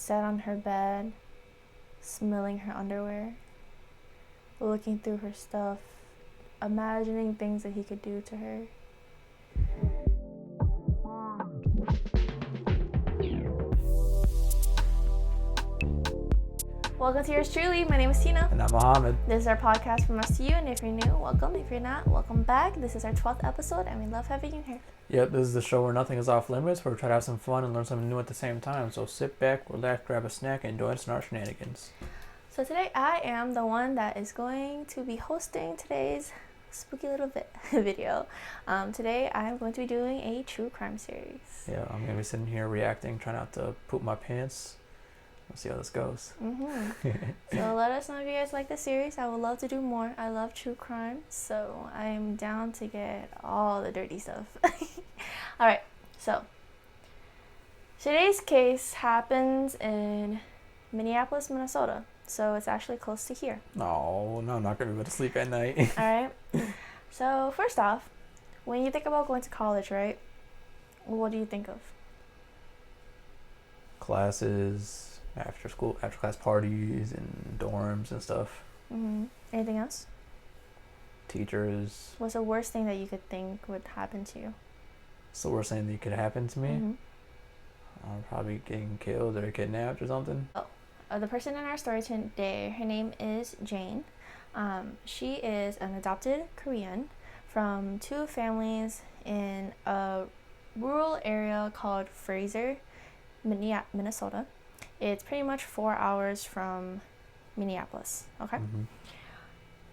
sat on her bed, smelling her underwear, looking through her stuff, imagining things that he could do to her. Welcome to yours truly. My name is Tina. And I'm Mohammed. This is our podcast from us to you, and if you're new, welcome. If you're not, welcome back. This is our 12th episode, and we love having you here. Yep, this is the show where nothing is off limits, where we try to have some fun and learn something new at the same time. So sit back, relax, grab a snack, and join us in our shenanigans. So today I am the one that is going to be hosting today's spooky little video. Today I'm going to be doing a true crime series. Yeah, I'm going to be sitting here reacting, trying not to poop my pants. Let's see how this goes. So let us know if you guys like the series. I would love to do more. I love true crime, so I'm down to get all the dirty stuff. Alright, so today's case happens in Minneapolis, Minnesota. So it's actually close to here. No, I'm not going to be able to sleep at night. Alright, so first off, when you think about going to college, right, what do you think of? Classes, after class parties, and dorms and stuff. Anything else? Teachers. What's the worst thing that you could think would happen to you? It's the worst thing that could happen to me. Probably getting killed or kidnapped or something. The person in our story today, her name is Jeong. She is an adopted Korean from two families in a rural area called Fraser, Minnesota. It's pretty much 4 hours from Minneapolis, okay?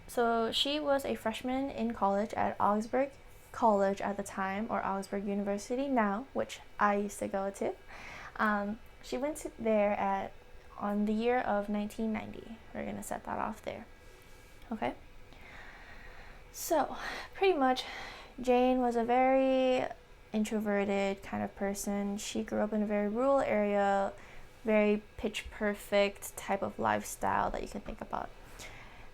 So she was a freshman in college at Augsburg College at the time, or Augsburg University now, which I used to go to. She went there on the year of 1990. We're going to set that off there, okay? So, pretty much, Jane was a very introverted kind of person. She grew up in a very rural area, very pitch perfect type of lifestyle that you can think about.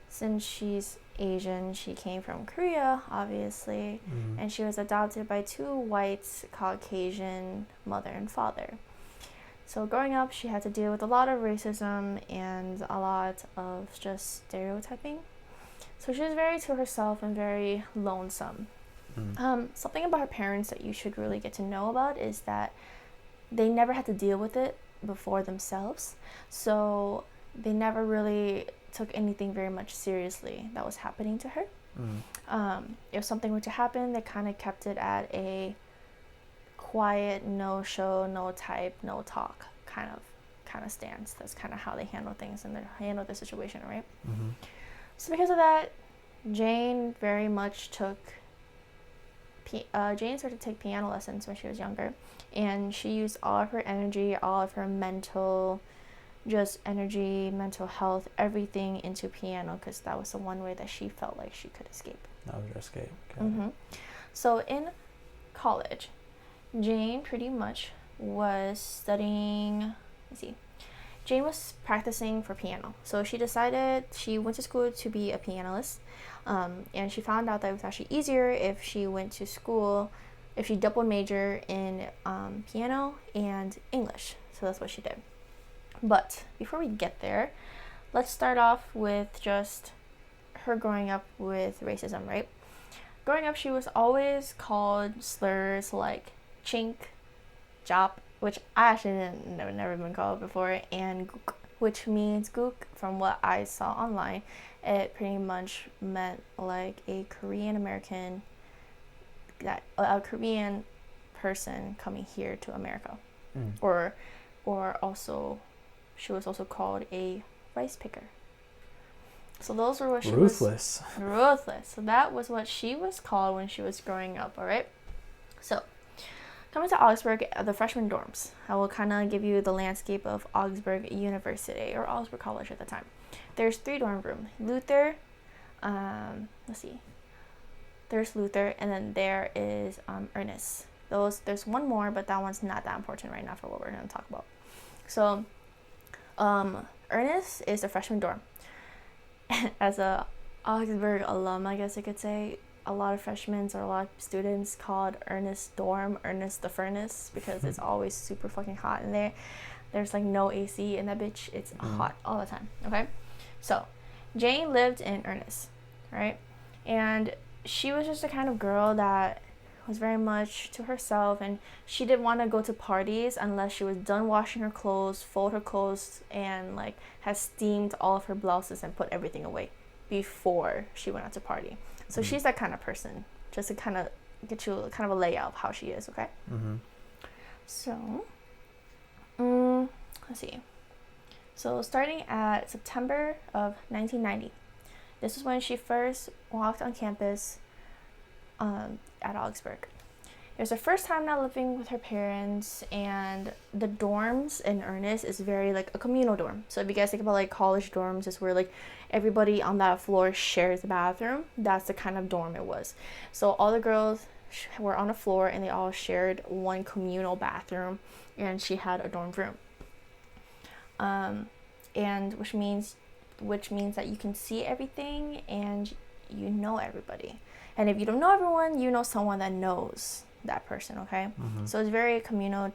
Since she's Asian, she came from Korea, obviously, and she was adopted by two white Caucasian mother and father. So growing up, she had to deal with a lot of racism and a lot of just stereotyping. So she was very to herself and very lonesome. Something about her parents that you should really get to know about is that they never had to deal with it before themselves. So they never really took anything very much seriously that was happening to her. If something were to happen, they kind of kept it at a quiet, no show, no type, no talk kind of stance. That's kind of how they handle things and they handle the situation, right? So because of that, Jane very much Jane started to take piano lessons when she was younger, and she used all of her energy, all of her mental health, everything into piano, because that was the one way that she felt like she could escape. That was her escape. Okay. So in college, Jane pretty much was studying, Jane was practicing for piano. So she decided she went to school to be a pianist, and she found out that it was actually easier if she went to school, if she double major in piano and English. So that's what she did. But before we get there, let's start off with just her growing up with racism, right? Growing up, she was always called slurs like chink, jop, which I actually never been called before, and gook, which means gook. From what I saw online, it pretty much meant like a Korean American, a Korean person coming here to America, or also she was also called a rice picker. So those were what she Ruthless. Ruthless. So that was what she was called when she was growing up, all right? So coming to Augsburg, the freshman dorms. I will kind of give you the landscape of Augsburg University, or Augsburg College at the time. There's 3 dorm rooms. Luther, there's Luther, and then there is Ernest. There's one more, but that one's not that important right now for what we're going to talk about. So Ernest is the freshman dorm. As a Augsburg alum, I guess I could say, a lot of freshmen or a lot of students called Ernest dorm Ernest the furnace, because it's always super fucking hot in there. There's like no AC in that bitch. It's hot all the time. Okay, so Jane lived in Ernest, right? And she was just a kind of girl that was very much to herself, and she didn't want to go to parties unless she was done washing her clothes, fold her clothes, and like has steamed all of her blouses and put everything away before she went out to party. So she's that kind of person, just to kind of get you kind of a layout of how she is, okay? So, let's see. So starting at September of 1990, this is when she first walked on campus at Augsburg. It was her first time now living with her parents, and the dorms in Ernest is very like a communal dorm. So if you guys think about like college dorms, is where like everybody on that floor shares the bathroom. That's the kind of dorm it was. So all the girls were on a floor and they all shared one communal bathroom, and she had a dorm room. And which means that you can see everything and you know everybody. And if you don't know everyone, you know someone that knows that person, okay? So it's very communal,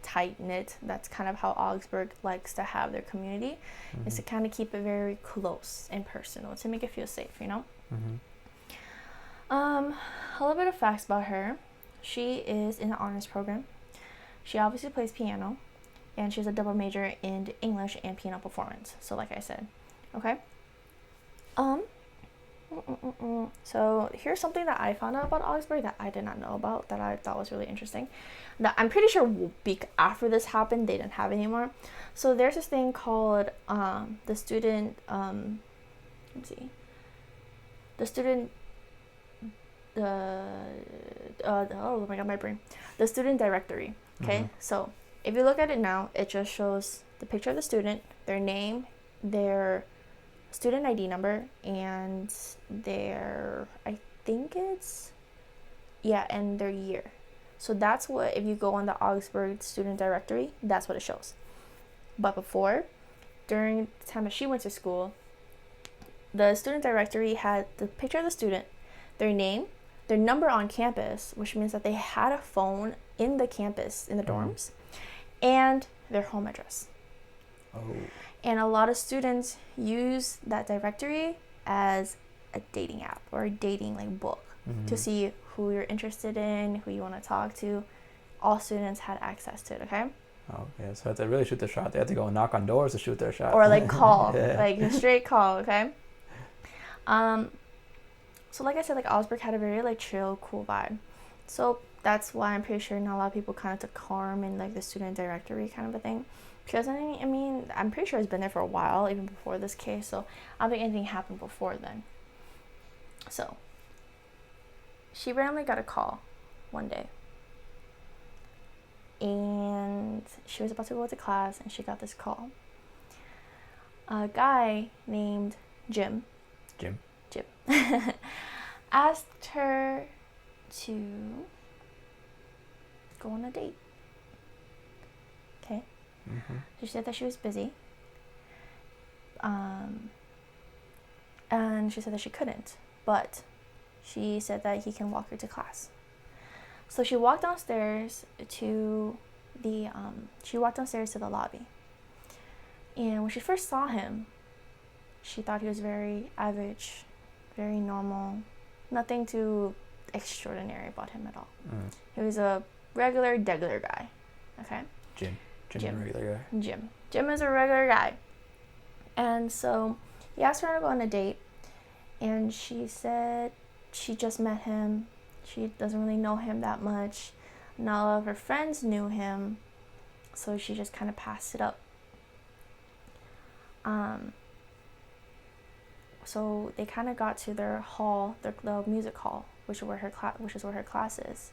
tight-knit. That's kind of how Augsburg likes to have their community, is to kind of keep it very close and personal to make it feel safe, you know? A little bit of facts about her. She is in the honors program. She obviously plays piano, and she's a double major in English and piano performance. So like I said, okay? So here's something that I found out about Augsburg that I did not know about, that I thought was really interesting. That I'm pretty sure after this happened, they didn't have anymore. So there's this thing called the student, oh my god, my brain. The student directory. Okay, so if you look at it now, it just shows the picture of the student, their name, their student ID number, and their, and their year. So that's what, if you go on the Augsburg student directory, that's what it shows. But before, during the time that she went to school, the student directory had the picture of the student, their name, their number on campus, which means that they had a phone in the campus, in the dorms, and their home address. And a lot of students use that directory as a dating app or a dating like book to see who you're interested in, who you want to talk to. All students had access to it, okay? Okay, so if they really shoot their shot, they have to go knock on doors to shoot their shot. Or like call, like a straight call, okay? So like I said, like Augsburg had a very like chill, cool vibe. So that's why I'm pretty sure not a lot of people kind of took harm in like the student directory kind of a thing. Because I mean, I'm pretty sure it's been there for a while, even before this case. So I don't think anything happened before then. So she randomly got a call one day. And she was about to go to class, and she got this call. A guy named Jim asked her to go on a date. Okay. She said that she was busy. And she said that she couldn't, but she said that he can walk her to class. So she walked downstairs to the lobby. And when she first saw him, she thought he was very average, very normal, nothing too extraordinary about him at all. He was a regular guy. Okay? Jim is a regular guy. Jim is a regular guy. And so he asked her to go on a date, and she said she just met him. She doesn't really know him that much. Not a lot of her friends knew him, so she just kind of passed it up. So they kind of got to their hall, the music hall, which is where her class is.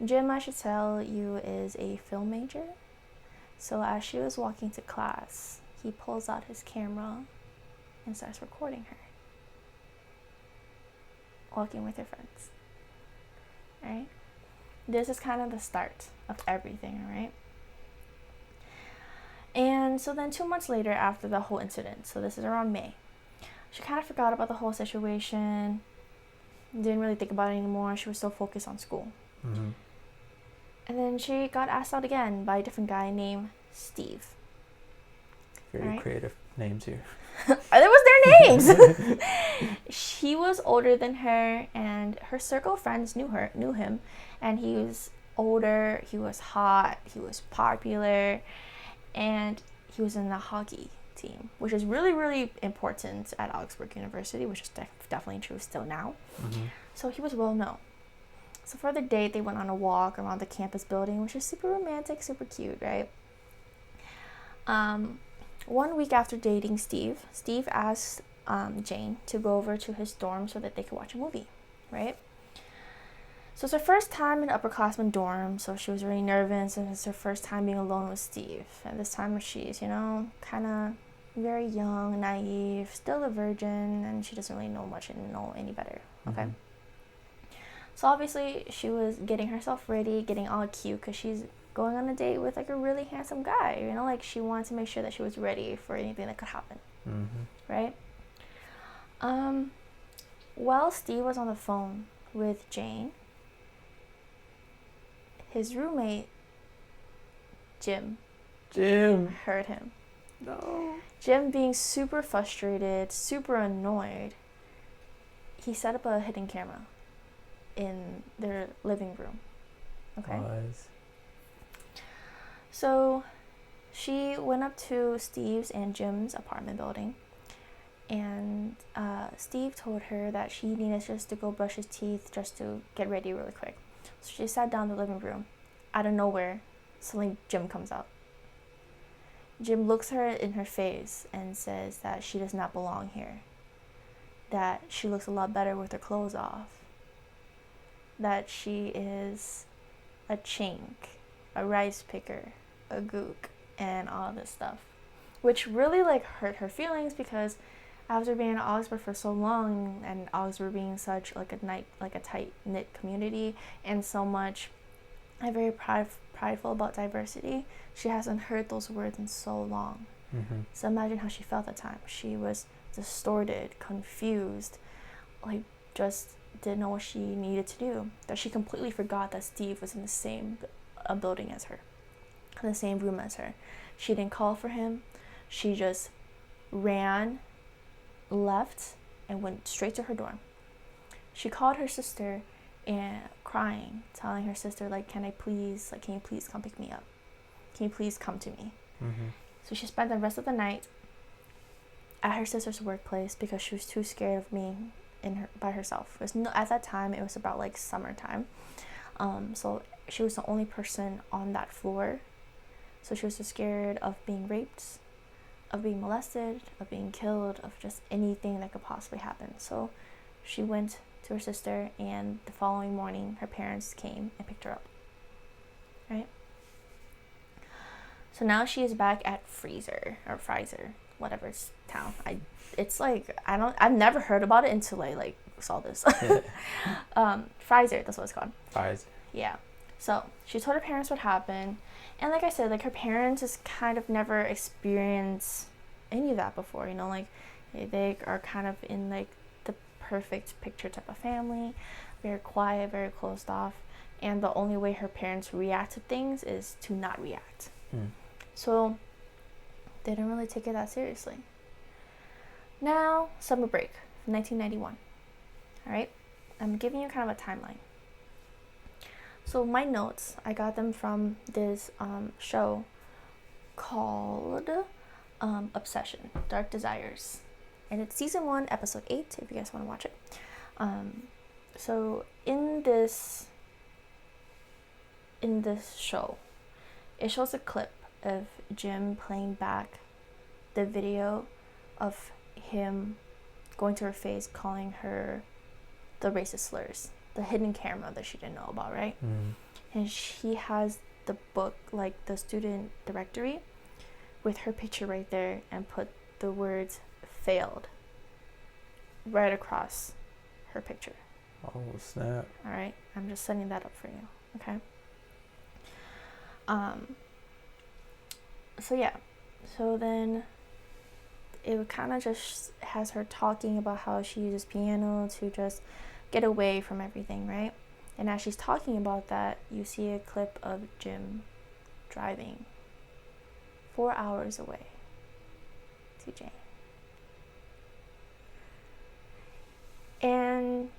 Jim, I should tell you, is a film major. So as she was walking to class, he pulls out his camera and starts recording her, walking with her friends. Right? This is kind of the start of everything, right? And so then 2 months later, after the whole incident, so this is around May, she kind of forgot about the whole situation, didn't really think about it anymore. She was so focused on school. And then she got asked out again by a different guy named Steve. Very Right. creative names here. There was their names. He was older than her, and her circle of friends knew him, and he was older. He was hot. He was popular, and he was in the hockey team, which is really, really important at Augsburg University, which is definitely true still now. Mm-hmm. So he was well known. So for the date, they went on a walk around the campus building, which is super romantic, super cute, right? 1 week after dating Steve asked Jane to go over to his dorm so that they could watch a movie, right? So it's her first time in an upperclassman dorm, so she was really nervous, and it's her first time being alone with Steve. At this time, she's, kind of very young, naive, still a virgin, and she doesn't really know much and know any better, okay? Mm-hmm. So obviously, she was getting herself ready, getting all cute, because she's going on a date with, like, a really handsome guy, like, she wanted to make sure that she was ready for anything that could happen, right? While Steve was on the phone with Jane, his roommate, Jim, heard him. No. Jim, being super frustrated, super annoyed, he set up a hidden camera in their living room, okay? Was. So she went up to Steve's and Jim's apartment building, and Steve told her that she needed just to go brush his teeth just to get ready really quick. So she sat down in the living room. Out of nowhere, suddenly Jim comes out. Jim looks her in her face and says that she does not belong here, that she looks a lot better with her clothes off, that she is a chink, a rice picker, a gook, and all this stuff, which really hurt her feelings, because after being in Augsburg for so long, and Augsburg being such a tight knit community, and so much very prideful about diversity, she hasn't heard those words in so long. So imagine how she felt at the time. She was distorted, confused, just didn't know what she needed to do. That she completely forgot that Steve was in the same building as her, in the same room as her. She didn't call for him. She just ran, left, and went straight to her dorm. She called her sister and crying, telling her sister, can you please come pick me up? Can you please come to me? So she spent the rest of the night at her sister's workplace because she was too scared of being by herself. At that time, it was about summertime. So she was the only person on that floor. So she was so scared of being raped, of being molested, of being killed, of just anything that could possibly happen. So she went to her sister, and the following morning, her parents came and picked her up. Right? So now she is back at Freezer, whatever it's town. I've never heard about it until I saw this. Freezer, that's what it's called. Freezer. Yeah. So she told her parents what happened, and like I said, her parents just kind of never experienced any of that before. They are kind of in the perfect picture type of family, very quiet, very closed off, and the only way her parents react to things is to not react. So they didn't really take it that seriously. Now, summer break, 1991. All right, I'm giving you kind of a timeline. So my notes, I got them from this show called Obsession, Dark Desires. And it's season 1, episode 8, if you guys want to watch it. So in this show, it shows a clip of Jim playing back the video of him going to her face, calling her the racist slurs, the hidden camera that she didn't know about, right? And she has the book, the student directory, with her picture right there, and put the words failed right across her picture. Oh, snap. All right, I'm just setting that up for you, okay? So yeah, so then it kind of just has her talking about how she uses piano to just get away from everything, right? And as she's talking about that, you see a clip of Jim driving 4 hours away to Jane. And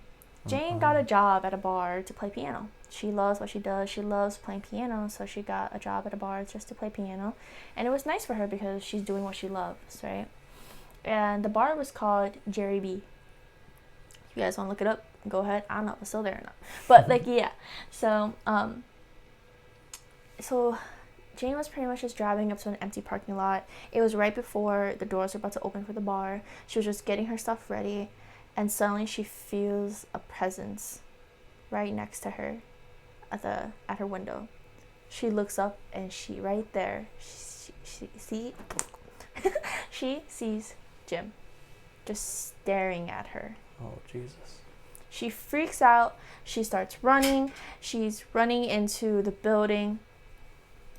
Jane got a job at a bar to play piano. She loves what she does. She loves playing piano, so she got a job at a bar just to play piano. And it was nice for her because she's doing what she loves, right? And the bar was called Jerry B. If you guys want to look it up, go ahead. I don't know if it's still there or not. But, like, yeah. So Jane was pretty much just driving up to an empty parking lot. It was right before the doors were about to open for the bar. She was just getting her stuff ready. And suddenly she feels a presence right next to her at her window. She looks up and she sees Jim just staring at her. Oh, Jesus. She freaks out. She starts running. She's running into the building.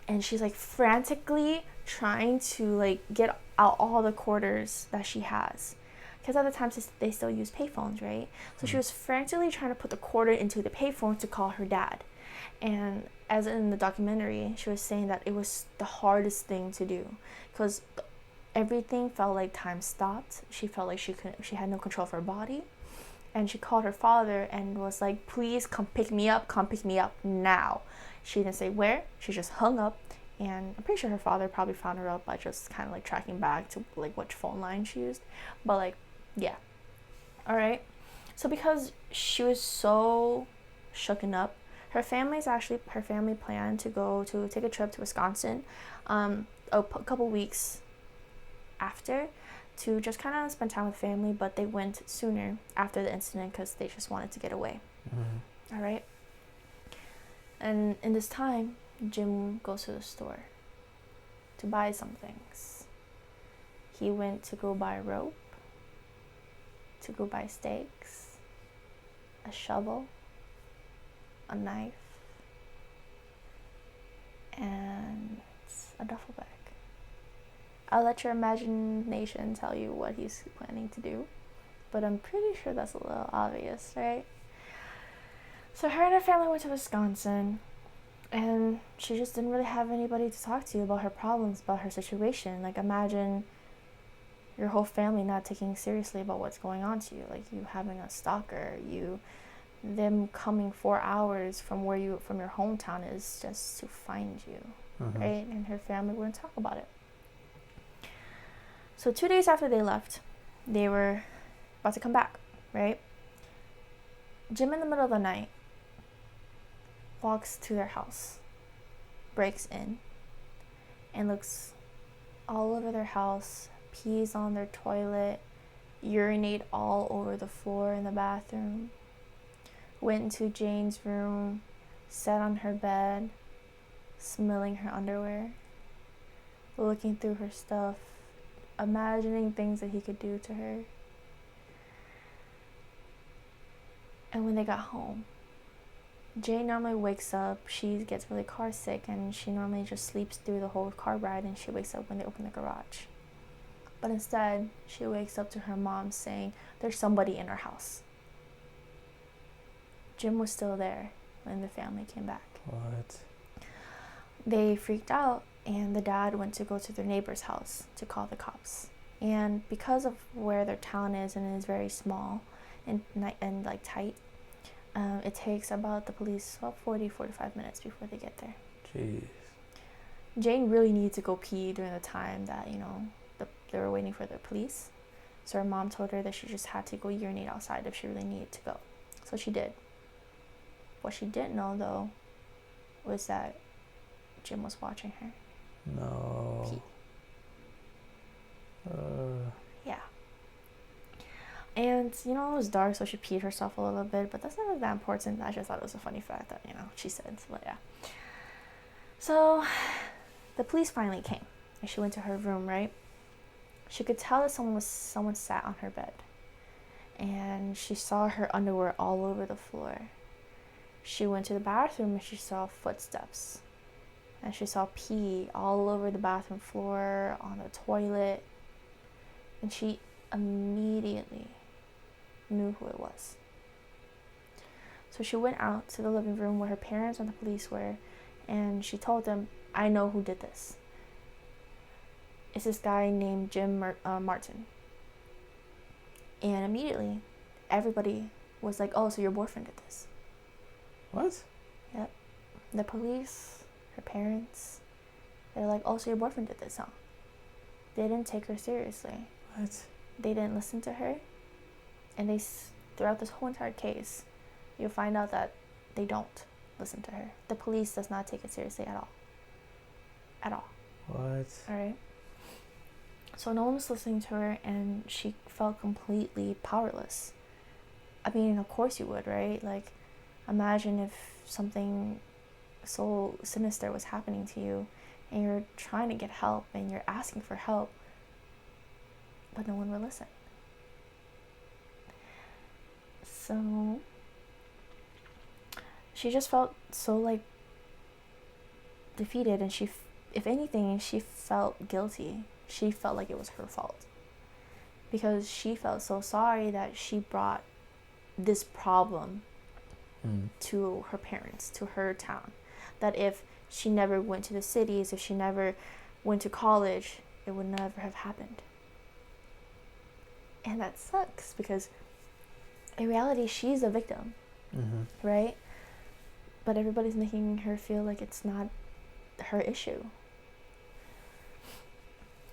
And she's like frantically trying to like get out all the quarters that she has. Because at the time they still use payphones, right? So she was frantically trying to put the quarter into the payphone to call her dad. And as in the documentary, she was saying that it was the hardest thing to do because everything felt like time stopped. She felt like she had no control of her body. And she called her father and was like, please come pick me up now. She didn't say where. She just hung up. And I'm pretty sure her father probably found her out by just kind of like tracking back to like which phone line she used. But like, yeah. All right. So because she was so shooken up, her family planned to take a trip to Wisconsin a couple weeks after to just kind of spend time with family, but they went sooner after the incident because they just wanted to get away. All right. And in this time, Jim goes to the store to buy some things. He went to go buy rope, to go buy stakes, a shovel, a knife, and a duffel bag. I'll let your imagination tell you what he's planning to do, but I'm pretty sure that's a little obvious, right? So her and her family went to Wisconsin, and she just didn't really have anybody to talk to about her problems, about her situation. Like, imagine your whole family not taking seriously about what's going on to you, like you having a stalker, them coming 4 hours from your hometown is just to find you, right? And her family wouldn't talk about it. So 2 days after they left, they were about to come back, right? Jim, in the middle of the night, walks to their house, breaks in, and looks all over their house, pees on their toilet, urinate all over the floor in the bathroom, went into Jane's room, sat on her bed, smelling her underwear, looking through her stuff, imagining things that he could do to her. And when they got home, Jane normally wakes up, she gets really car sick, and she normally just sleeps through the whole car ride, and she wakes up when they open the garage. But instead, she wakes up to her mom saying, there's somebody in her house. Jim was still there when the family came back. What? They freaked out, and the dad went to go to their neighbor's house to call the cops. And because of where their town is, and it is very small and like tight, it takes about 45 minutes before they get there. Jeez. Jane really needed to go pee during the time that, they were waiting for the police. So her mom told her that she just had to go urinate outside if she really needed to go. So she did. What she didn't know, though, was that Jim was watching her. No. Pee. Yeah. And, it was dark, so she peed herself a little bit, but that's not really that important. I just thought it was a funny fact that, she said, but yeah. So, the police finally came, and she went to her room, right? She could tell that someone sat on her bed, and she saw her underwear all over the floor. She went to the bathroom, and she saw footsteps, and she saw pee all over the bathroom floor, on the toilet, and she immediately knew who it was. So she went out to the living room where her parents and the police were, and she told them, I know who did this. is this guy named Martin. And immediately, everybody was like, oh, so your boyfriend did this. What? Yep. The police, her parents, they're like, oh, so your boyfriend did this, huh? They didn't take her seriously. What? They didn't listen to her. And throughout this whole entire case, you'll find out that they don't listen to her. The police does not take it seriously at all. At all. What? Alright? So no one was listening to her, and she felt completely powerless. I mean, of course you would, right? Like, imagine if something so sinister was happening to you, and you're trying to get help, and you're asking for help, but no one would listen. So she just felt so, like, defeated, and if anything, she felt guilty. She felt like it was her fault, because she felt so sorry that she brought this problem to her parents, to her town. That if she never went to the cities, if she never went to college, it would never have happened. And that sucks, because in reality, she's a victim, right? But everybody's making her feel like it's not her issue.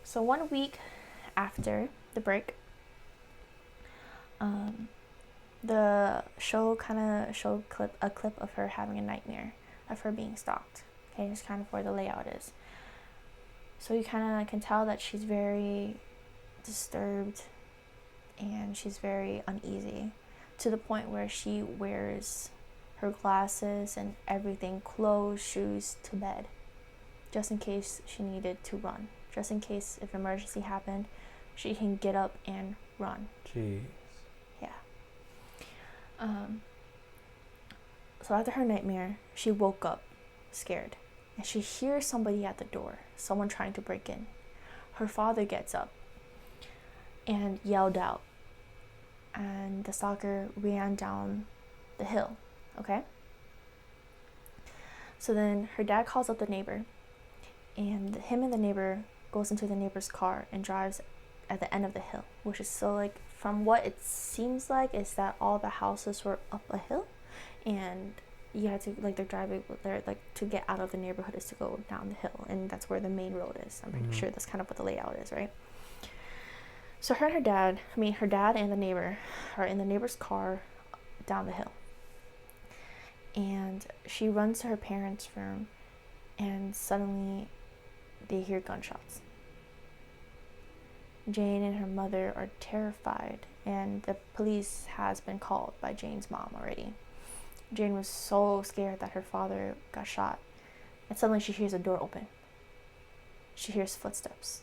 So 1 week after the break, the show kind of showed a clip of her having a nightmare of her being stalked. Okay, it's kind of where the layout is. So you kind of can tell that she's very disturbed and she's very uneasy, to the point where she wears her glasses and everything, clothes, shoes, to bed, just in case she needed to run. Just in case if an emergency happened, she can get up and run. Jeez. Yeah. So after her nightmare, she woke up scared, and she hears somebody at the door, someone trying to break in. Her father gets up and yelled out, and the stalker ran down the hill. Okay? So then her dad calls up the neighbor, and him and the neighbor goes into the neighbor's car and drives at the end of the hill, which is so, like, from what it seems like, is that all the houses were up a hill, and you had to, like, they're driving there, like, to get out of the neighborhood is to go down the hill, and that's where the main road is. I'm pretty sure that's kind of what the layout is, right? So her dad and the neighbor are in the neighbor's car down the hill, and she runs to her parents' room, and suddenly they hear gunshots. Jane and her mother are terrified, and the police has been called by Jane's mom already. Jane was so scared that her father got shot, and suddenly she hears a door open. She hears footsteps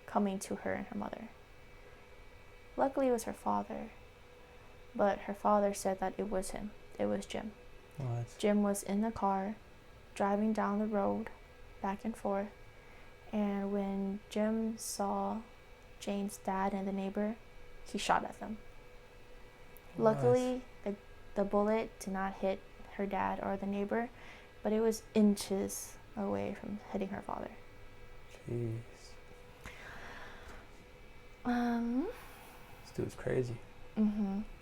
coming to her and her mother. Luckily, it was her father, but her father said that it was him. It was Jim. What? Jim was in the car, driving down the road, back and forth, and when Jim saw Jane's dad and the neighbor, he shot at them. What? Luckily, the bullet did not hit her dad or the neighbor, but it was inches away from hitting her father. Jeez. This dude's crazy.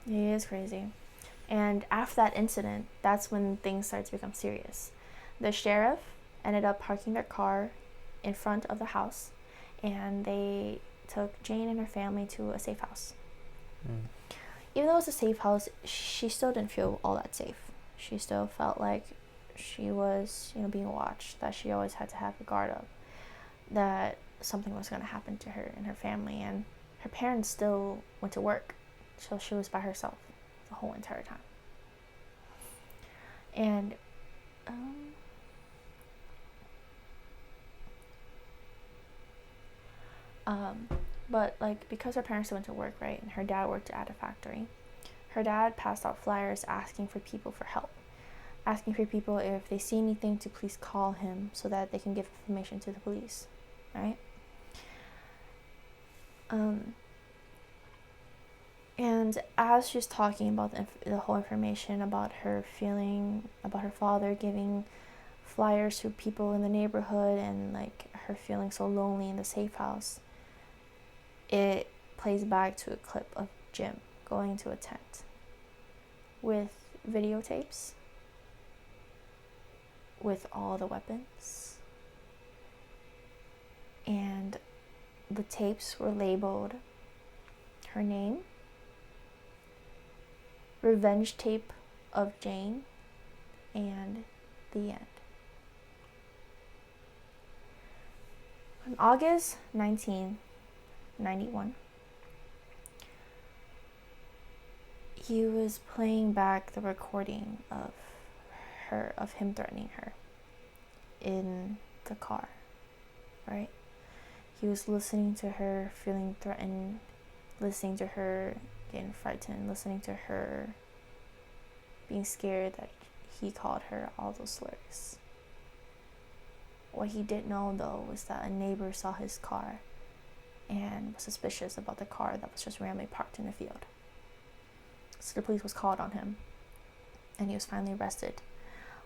He is crazy. And after that incident, that's when things started to become serious. The sheriff ended up parking their car in front of the house, and they took Jane and her family to a safe house. Even though it was a safe house, she still didn't feel all that safe. She still felt like she was, being watched, that she always had to have a guard up, that something was going to happen to her and her family, and her parents still went to work, so she was by herself the whole entire time. And but, like, because her parents went to work, right, and her dad worked at a factory, her dad passed out flyers asking for people for help, asking for people, if they see anything, to please call him so that they can give information to the police, right? And as she's talking about the whole information about her feeling, about her father giving flyers to people in the neighborhood, and, like, her feeling so lonely in the safe house, it plays back to a clip of Jim going to a tent with videotapes, with all the weapons, and the tapes were labeled her name, revenge tape of Jane, and the end. On August 1991, he was playing back the recording of him threatening her in the car, right? He was listening to her feeling threatened, listening to her getting frightened, listening to her being scared that he called her all those slurs. What he didn't know, though, was that a neighbor saw his car and was suspicious about the car that was just randomly parked in the field. So the police was called on him, and he was finally arrested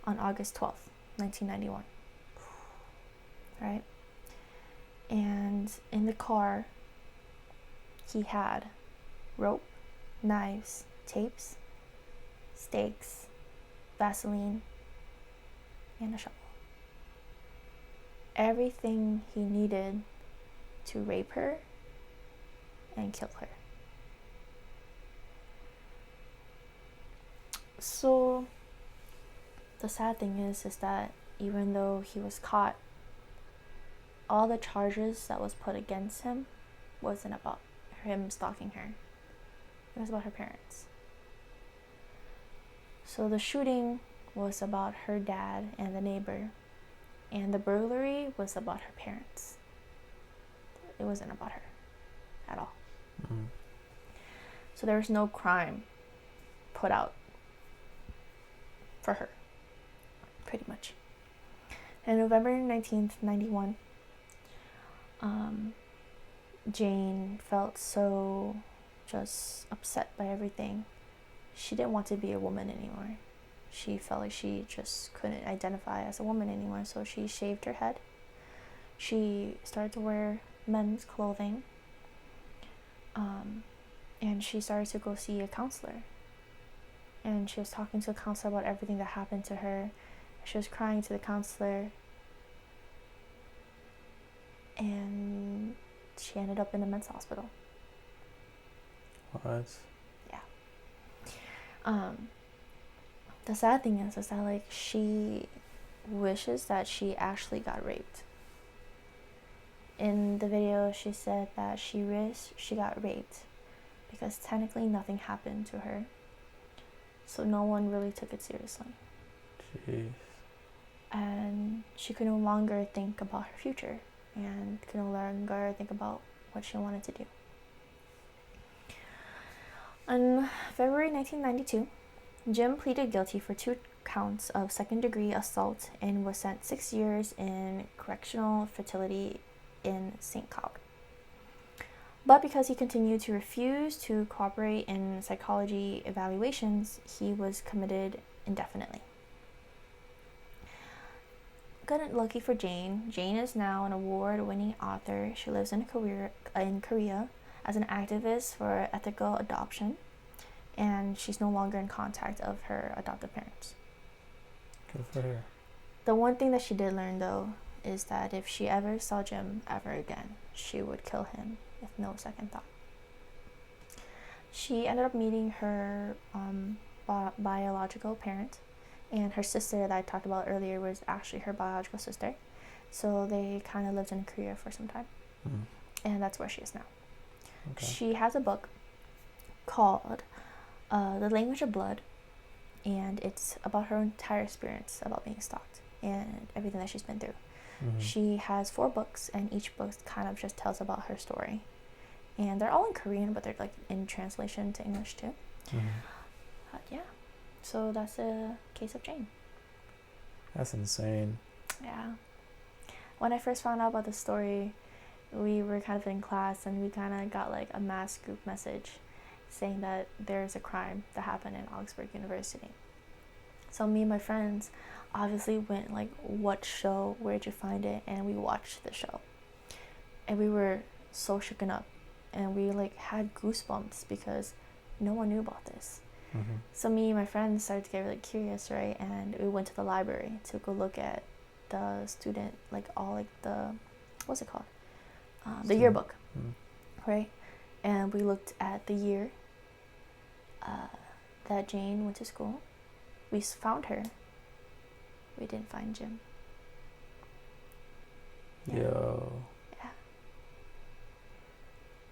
on August 12th, 1991. Right? And in the car, he had rope, knives, tapes, stakes, Vaseline, and a shovel. Everything he needed to rape her and kill her. So the sad thing is that even though he was caught, all the charges that was put against him wasn't about him stalking her. It was about her parents. So the shooting was about her dad and the neighbor, and the burglary was about her parents. It wasn't about her at all. Mm-hmm. So there was no crime put out for her, pretty much. And November 19th, 91, Jane felt so just upset by everything. She didn't want to be a woman anymore. She felt like she just couldn't identify as a woman anymore, so she shaved her head. She started to wear men's clothing, and she started to go see a counselor. And she was talking to a counselor about everything that happened to her. She was crying to the counselor, and she ended up in a men's hospital. What? Yeah. The sad thing is that like she wishes that she actually got raped. In the video, she said that she wished she got raped because technically nothing happened to her, so no one really took it seriously. Jeez. And she could no longer think about her future and could no longer think about what she wanted to do. On February 1992, Jim pleaded guilty for 2 counts of second-degree assault and was sent 6 years in correctional facility in St. Cloud. But because he continued to refuse to cooperate in psychology evaluations, he was committed indefinitely. Good and lucky for Jane. Jane is now an award-winning author. She lives in Korea as an activist for ethical adoption, and she's no longer in contact of her adoptive parents. Good for her. The one thing that she did learn, though, is that if she ever saw Jim ever again, she would kill him with no second thought. She ended up meeting her biological parent, and her sister that I talked about earlier was actually her biological sister. So they kind of lived in Korea for some time, and that's where she is now. Okay. She has a book called The Language of Blood, and it's about her entire experience about being stalked and everything that she's been through. Mm-hmm. She has 4 books, and each book kind of just tells about her story. And they're all in Korean, but they're like in translation to English too. Mm-hmm. Yeah. So that's a case of Jane. That's insane. Yeah. When I first found out about the story, we were kind of in class, and we kind of got like a mass group message saying that there's a crime that happened in Augsburg University. So me and my friends obviously went like, what show, where'd you find it? And we watched the show. And we were so shooken up. And we like had goosebumps because no one knew about this. Mm-hmm. So me and my friends started to get really curious, right? And we went to the library to go look at the student, like all like the, what's it called? The yearbook, right? And we looked at the year that Jane went to school. We found her. We didn't find Jim. Yeah. Yo. Yeah.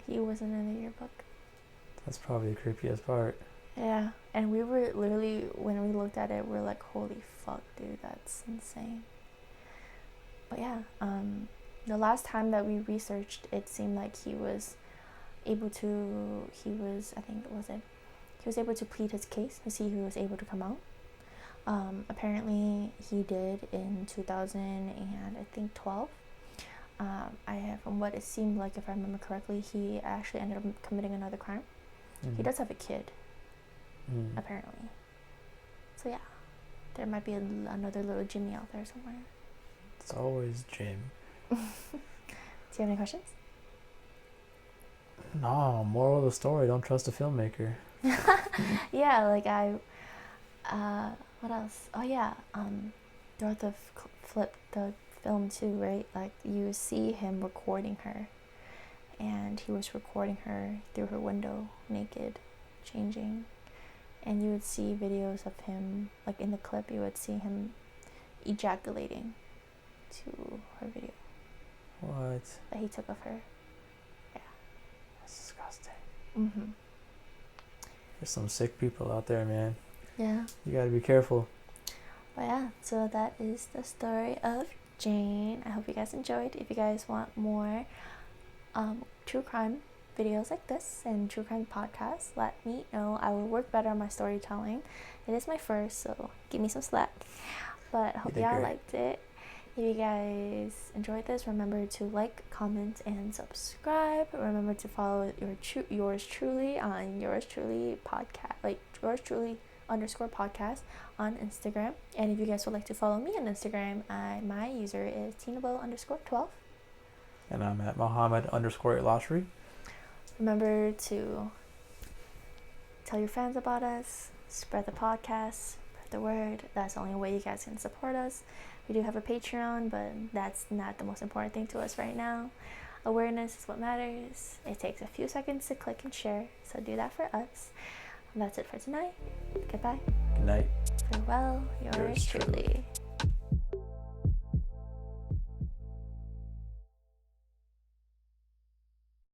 He wasn't in the yearbook. That's probably the creepiest part. Yeah. And we were literally, when we looked at it, we're like, holy fuck, dude, that's insane. But yeah, the last time that we researched, it seemed like he was able to plead his case. He was able to come out. Apparently he did in 2012. From what it seemed like, if I remember correctly, he actually ended up committing another crime. He does have a kid, apparently. So yeah, there might be another little Jimmy out there somewhere. It's always Jim. Do you have any questions? No, moral of the story, don't trust a filmmaker. Yeah, like what else? Oh yeah, throughout the film too, right? Like you see him recording her, and he was recording her through her window, naked, changing, and you would see videos of him, like in the clip, you would see him ejaculating to her video. What? That he took of her. Yeah. That's disgusting. Mhm. There's some sick people out there, man. Yeah. You gotta be careful. But yeah, so that is the story of Jane. I hope you guys enjoyed. If you guys want more true crime videos like this and true crime podcasts, let me know. I will work better on my storytelling. It is my first, so give me some slack. But I hope y'all liked it. If you guys enjoyed this, remember to like, comment, and subscribe. Remember to follow yours truly on yours truly podcast, like yours truly _podcast on Instagram. And if you guys would like to follow me on Instagram, my user is Tinabo_12. And I'm at Mohammed_Ilashri. Remember to tell your friends about us, spread the podcast, spread the word. That's the only way you guys can support us. We do have a Patreon, but that's not the most important thing to us right now. Awareness is what matters. It takes a few seconds to click and share, so do that for us. And that's it for tonight. Goodbye. Good night. Farewell, yours truly.